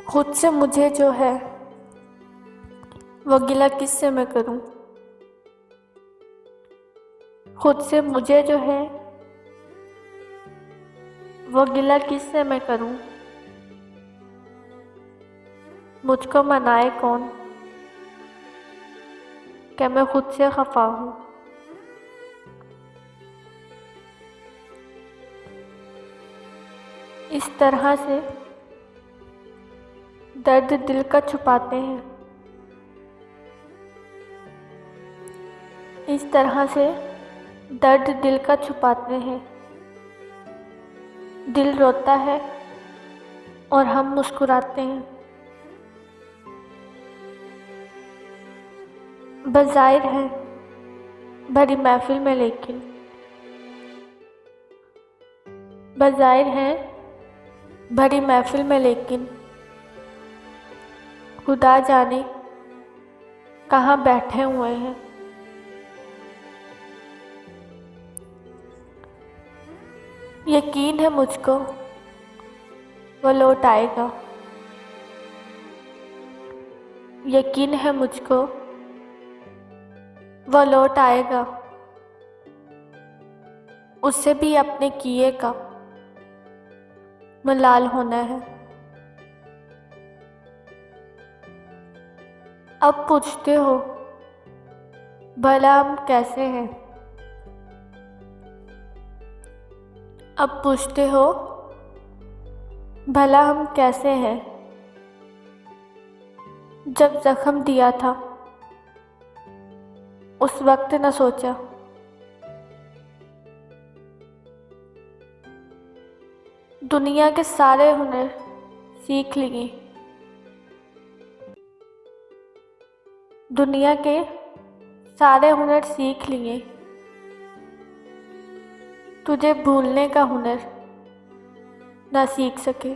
खुद से मुझे जो है वो गिला किससे मैं करूं। खुद से मुझे जो है वो गिला किससे मैं करूं। मुझको मनाए कौन, क्या मैं खुद से खफा हूं। इस तरह से दर्द दिल का छुपाते हैं। इस तरह से दर्द दिल का छुपाते हैं। दिल रोता है और हम मुस्कुराते हैं। बज़ाहिर है भरी महफिल में लेकिन बज़ाहिर है भरी महफिल में लेकिन खुदा जाने कहाँ बैठे हुए हैं। यकीन है मुझको वो लौट आएगा। यकीन है मुझको वो लौट आएगा। उससे भी अपने किए का मलाल होना है। अब पूछते हो भला हम कैसे हैं। अब पूछते हो भला हम कैसे हैं। जब जख्म दिया था उस वक्त न सोचा। दुनिया के सारे हुनर सीख लिए। दुनिया के सारे हुनर सीख लिए। तुझे भूलने का हुनर ना सीख सके।